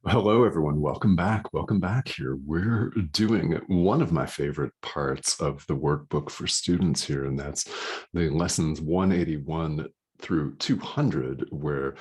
Hello, everyone. Welcome back. Welcome back here. We're doing one of my favorite parts of the workbook for students here, and that's the lessons 181 through 200, where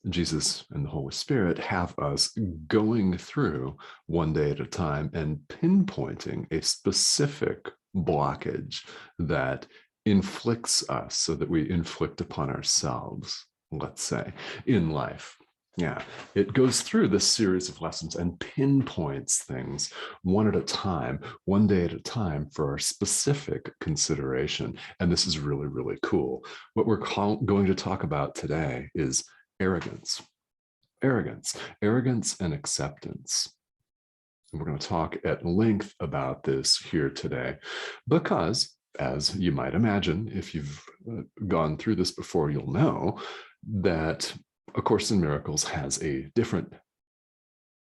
Jesus and the Holy Spirit have us going through one day at a time and pinpointing a specific blockage that inflicts us so that we inflict upon ourselves, let's say, in life. Yeah, it goes through this series of lessons and pinpoints things one at a time, one day at a time for our specific consideration. And this is really, really cool. What we're going to talk about today is arrogance, arrogance and acceptance. And we're going to talk at length about this here today because, as you might imagine, if you've gone through this before, you'll know that A Course in Miracles has a different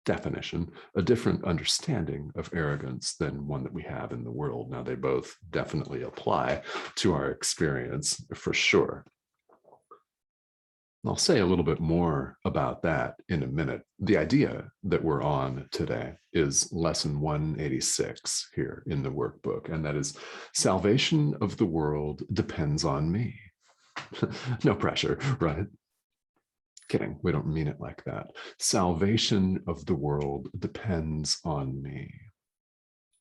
definition, a different understanding of arrogance than one that we have in the world. Now, they both definitely apply to our experience for sure. I'll say a little bit more about that in a minute. The idea that we're on today is lesson 186 here in the workbook, and that is salvation of the world depends on me. No pressure, right? Kidding, we don't mean it like that. Salvation of the world depends on me.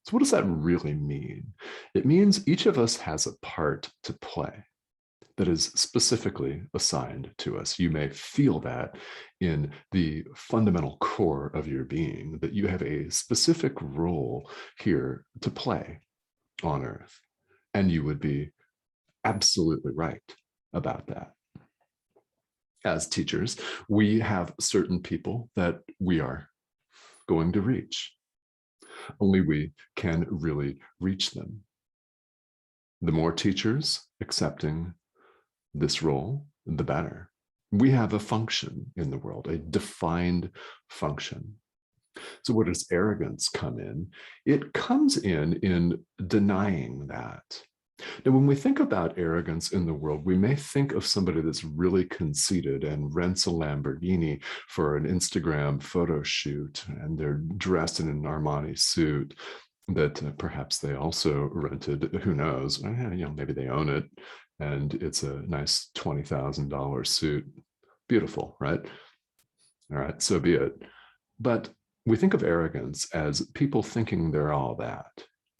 So what does that really mean? It means each of us has a part to play that is specifically assigned to us. You may feel that in the fundamental core of your being, that you have a specific role here to play on earth. And you would be absolutely right about that. As teachers, we have certain people that we are going to reach. Only we can really reach them. The more teachers accepting this role, the better. We have a function in the world, a defined function. So where does arrogance come in? It comes in denying that. Now, when we think about arrogance in the world, we may think of somebody that's really conceited and rents a Lamborghini for an Instagram photo shoot, and they're dressed in an Armani suit that perhaps they also rented. Who knows? Maybe they own it, and it's a nice $20,000 suit. Beautiful, right? All right, so be it. But we think of arrogance as people thinking they're all that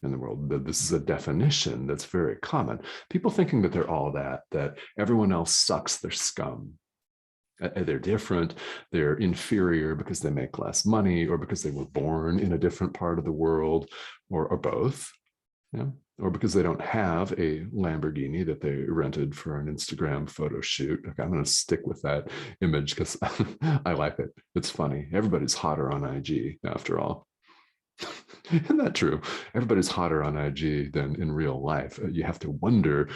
in the world. This is a definition that's very common. People thinking that they're all that everyone else sucks, they're scum. They're different, they're inferior because they make less money or because they were born in a different part of the world, or both. Yeah. Or because they don't have a Lamborghini that they rented for an Instagram photo shoot. Okay, I'm going to stick with that image because I like it. It's funny. Everybody's hotter on IG after all. Isn't that true? Everybody's hotter on IG than in real life. You have to wonder,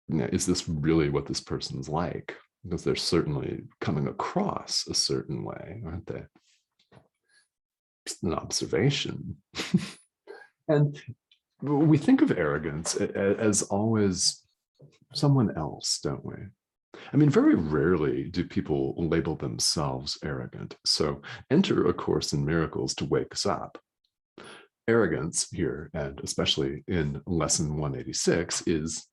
is this really what this person's like? Because they're certainly coming across a certain way, aren't they? Just an observation. And we think of arrogance as always someone else, don't we? I mean, very rarely do people label themselves arrogant. So enter A Course in Miracles to wake us up. Arrogance here, and especially in lesson 186, is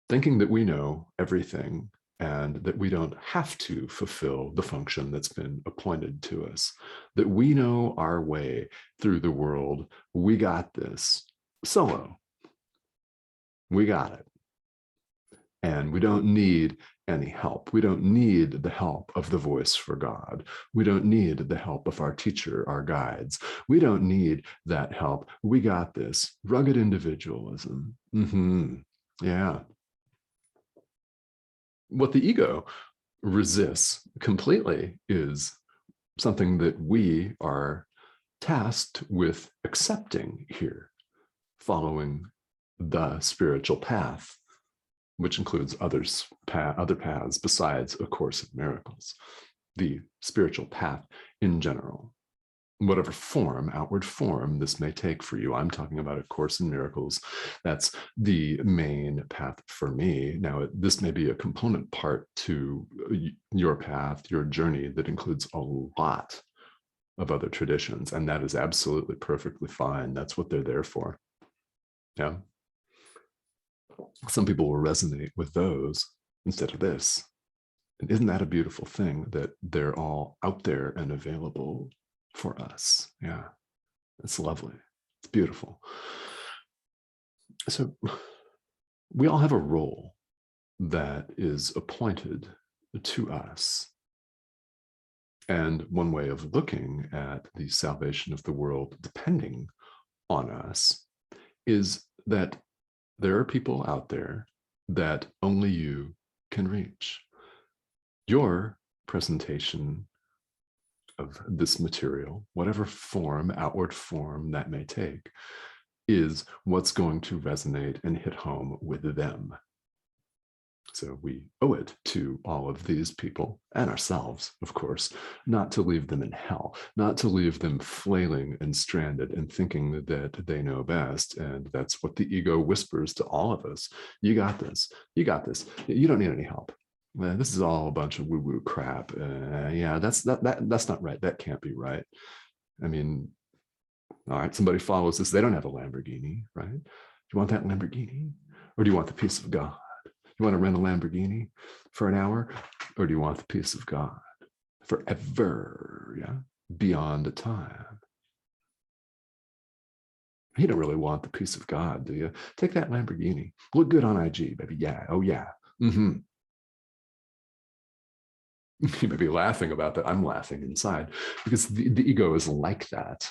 thinking that we know everything and that we don't have to fulfill the function that's been appointed to us, that we know our way through the world. We got this solo. We got it. And we don't need any help. We don't need the help of the voice for God. We don't need the help of our teacher, our guides. We don't need that help. We got this. Rugged individualism. Yeah. What the ego resists completely is something that we are tasked with accepting here, following the spiritual path, which includes other paths besides A Course in Miracles, the spiritual path in general. Whatever form, outward form this may take for you. I'm talking about A Course in Miracles. That's the main path for me. Now, this may be a component part to your path, your journey that includes a lot of other traditions. And that is absolutely perfectly fine. That's what they're there for. Yeah. Some people will resonate with those instead of this. And isn't that a beautiful thing that they're all out there and available for us? Yeah, it's lovely. It's beautiful. So we all have a role that is appointed to us. And one way of looking at the salvation of the world depending on us is that there are people out there that only you can reach. Your presentation of this material, whatever form, outward form that may take, is what's going to resonate and hit home with them. So we owe it to all of these people and ourselves, of course, not to leave them in hell, not to leave them flailing and stranded and thinking that they know best. And that's what the ego whispers to all of us. You got this. You got this. You don't need any help. This is all a bunch of woo-woo crap. Yeah, that's not right. That can't be right. I mean, all right, somebody follows this. They don't have a Lamborghini, right? Do you want that Lamborghini? Or do you want the peace of God? You want to rent a Lamborghini for an hour? Or do you want the peace of God forever? Yeah, beyond a time. You don't really want the peace of God, do you? Take that Lamborghini. Look good on IG, baby. Yeah. Oh, yeah. Mm-hmm. You may be laughing about that. I'm laughing inside because the ego is like that.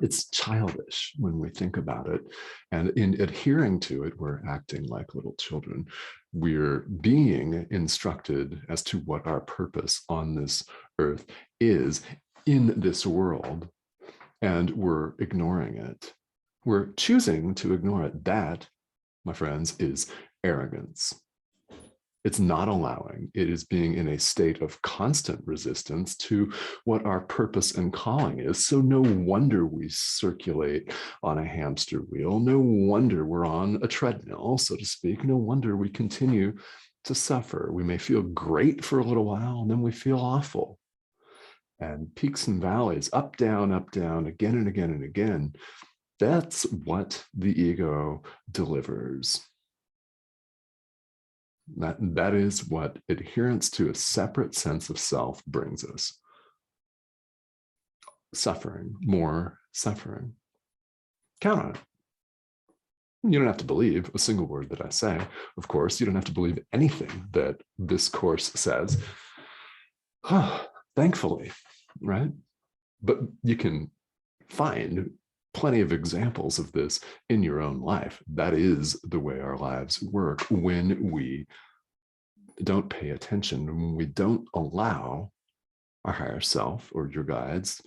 It's childish when we think about it. And in adhering to it, we're acting like little children. We're being instructed as to what our purpose on this earth is in this world, and we're ignoring it. We're choosing to ignore it. That, my friends, is arrogance. It's not allowing. It is being in a state of constant resistance to what our purpose and calling is. So no wonder we circulate on a hamster wheel. No wonder we're on a treadmill, so to speak. No wonder we continue to suffer. We may feel great for a little while, and then we feel awful. And peaks and valleys, up, down, again and again and again. That's what the ego delivers. That is what adherence to a separate sense of self brings us. Suffering, more suffering. Count on it. You don't have to believe a single word that I say. Of course, you don't have to believe anything that this course says. Thankfully, right? But you can find plenty of examples of this in your own life. That is the way our lives work when we don't pay attention, when we don't allow our higher self or your guides,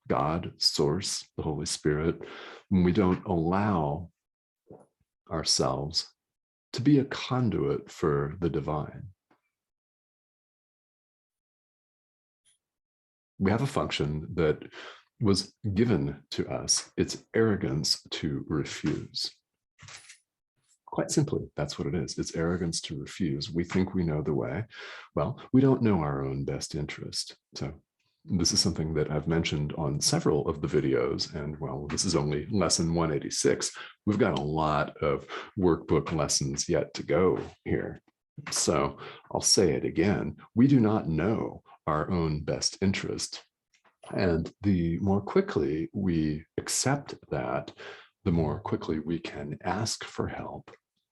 God, Source, the Holy Spirit, when we don't allow ourselves to be a conduit for the divine. We have a function that was given to us. It's arrogance to refuse. Quite simply, that's what it is. It's arrogance to refuse. We think we know the way. Well, we don't know our own best interest. So this is something that I've mentioned on several of the videos. And well, this is only lesson 186. We've got a lot of workbook lessons yet to go here. So I'll say it again. We do not know our own best interest. And the more quickly we accept that, the more quickly we can ask for help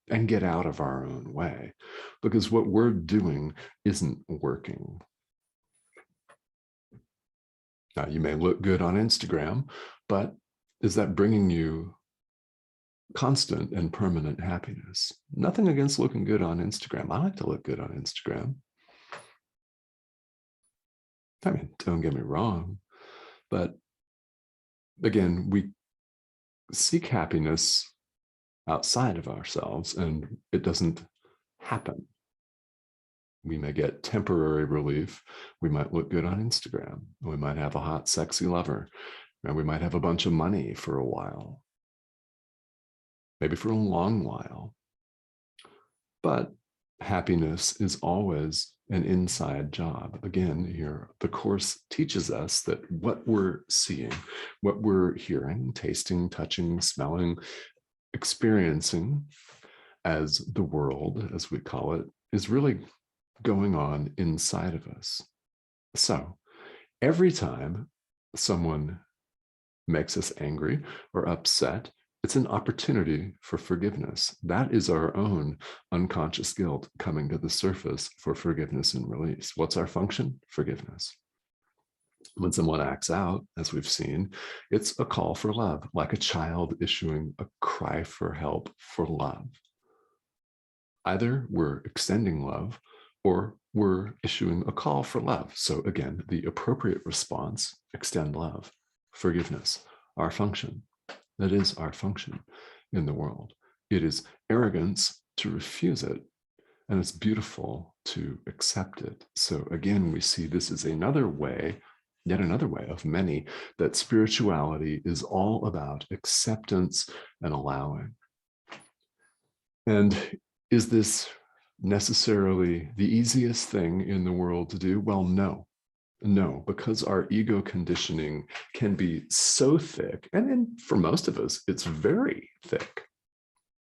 and get out of our own way, because what we're doing isn't working. Now, you may look good on Instagram, but is that bringing you constant and permanent happiness? Nothing against looking good on Instagram. I like to look good on Instagram. I mean, don't get me wrong, but again, we seek happiness outside of ourselves and it doesn't happen. We may get temporary relief. We might look good on Instagram. We might have a hot, sexy lover, and we might have a bunch of money for a while, maybe for a long while. But happiness is always an inside job. Again, here, the Course teaches us that what we're seeing, what we're hearing, tasting, touching, smelling, experiencing as the world, as we call it, is really going on inside of us. So every time someone makes us angry or upset, it's an opportunity for forgiveness. That is our own unconscious guilt coming to the surface for forgiveness and release. What's our function? Forgiveness. When someone acts out, as we've seen, it's a call for love, like a child issuing a cry for help for love. Either we're extending love or we're issuing a call for love. So again, the appropriate response, extend love, forgiveness, our function. That is our function in the world. It is arrogance to refuse it, and it's beautiful to accept it. So again, we see this is another way, yet another way of many, that spirituality is all about acceptance and allowing. And is this necessarily the easiest thing in the world to do? Well, no. No, because our ego conditioning can be so thick, and for most of us, it's very thick.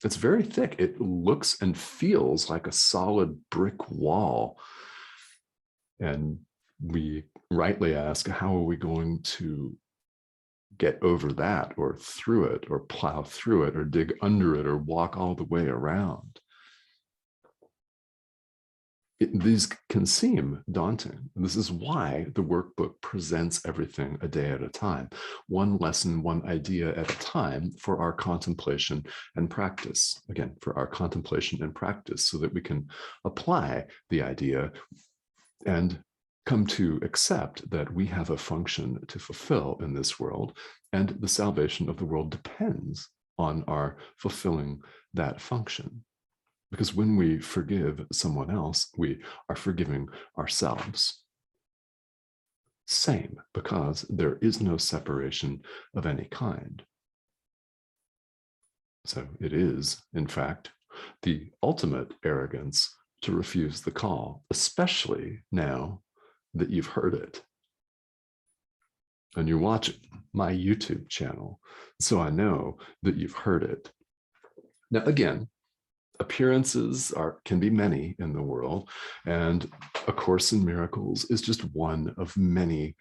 It's very thick. It looks and feels like a solid brick wall. And we rightly ask, how are we going to get over that or through it or plow through it or dig under it or walk all the way around? These can seem daunting. This is why the workbook presents everything a day at a time, one lesson, one idea at a time for our contemplation and practice. Again, for our contemplation and practice, so that we can apply the idea and come to accept that we have a function to fulfill in this world, and the salvation of the world depends on our fulfilling that function. Because when we forgive someone else, we are forgiving ourselves. Same, because there is no separation of any kind. So it is, in fact, the ultimate arrogance to refuse the call, especially now that you've heard it. And you're watching my YouTube channel, so I know that you've heard it. Now, again, appearances can be many in the world, and A Course in Miracles is just one of many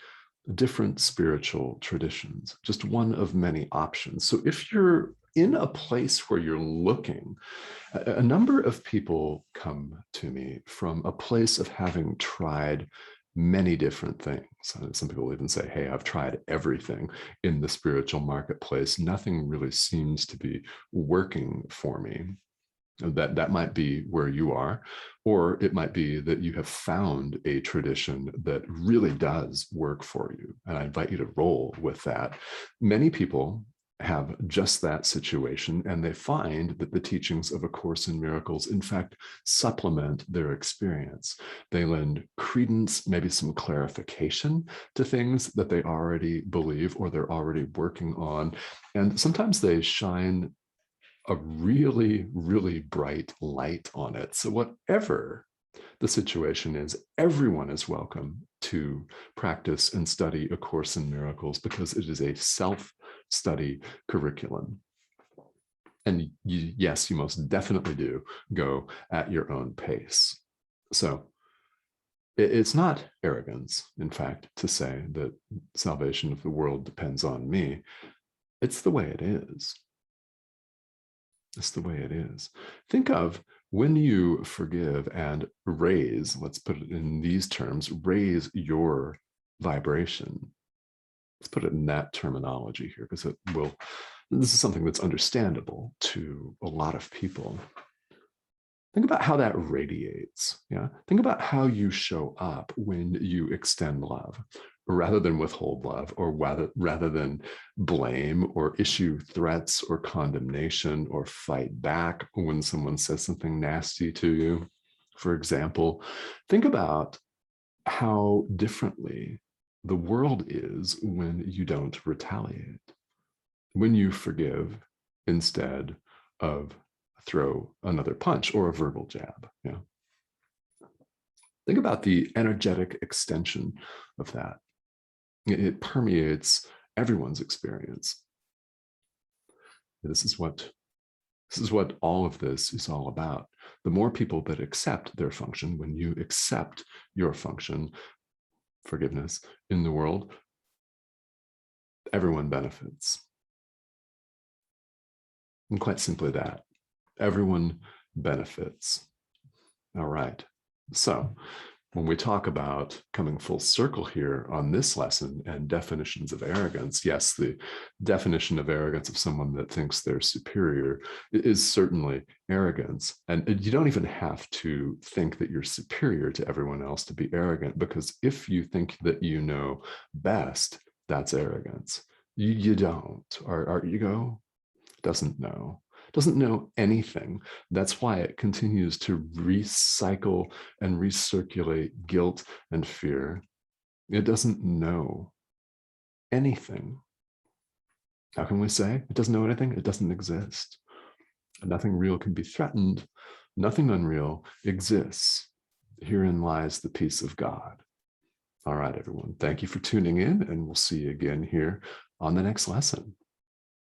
different spiritual traditions, just one of many options. So if you're in a place where you're looking, a number of people come to me from a place of having tried many different things. Some people even say, hey, I've tried everything in the spiritual marketplace. Nothing really seems to be working for me. That might be where you are, or it might be that you have found a tradition that really does work for you. And I invite you to roll with that. Many people have just that situation, and they find that the teachings of A Course in Miracles, in fact, supplement their experience. They lend credence, maybe some clarification to things that they already believe or they're already working on. And sometimes they shine a really, really bright light on it. So whatever the situation is, everyone is welcome to practice and study A Course in Miracles, because it is a self-study curriculum. And yes, you most definitely do go at your own pace. So it's not arrogance, in fact, to say that salvation of the world depends on me. It's the way it is. It's the way it is. Think of when you forgive and raise, let's put it in these terms, raise your vibration. Let's put it in that terminology here, because this is something that's understandable to a lot of people. Think about how that radiates. Yeah. Think about how you show up when you extend love, rather than withhold love, or rather than blame or issue threats or condemnation or fight back when someone says something nasty to you. For example, think about how differently the world is when you don't retaliate, when you forgive instead of throw another punch or a verbal jab. Yeah. Think about the energetic extension of that. It permeates everyone's experience. This is what all of this is all about. The more people that accept their function, when you accept your function, forgiveness, in the world, everyone benefits. And quite simply that. Everyone benefits. All right. So when we talk about coming full circle here on this lesson and definitions of arrogance, yes, the definition of arrogance of someone that thinks they're superior is certainly arrogance. And you don't even have to think that you're superior to everyone else to be arrogant, because if you think that you know best, that's arrogance. You don't. Our ego doesn't know anything. That's why it continues to recycle and recirculate guilt and fear. It doesn't know anything. How can we say it doesn't know anything? It doesn't exist. Nothing real can be threatened. Nothing unreal exists. Herein lies the peace of God. All right, everyone. Thank you for tuning in, and we'll see you again here on the next lesson.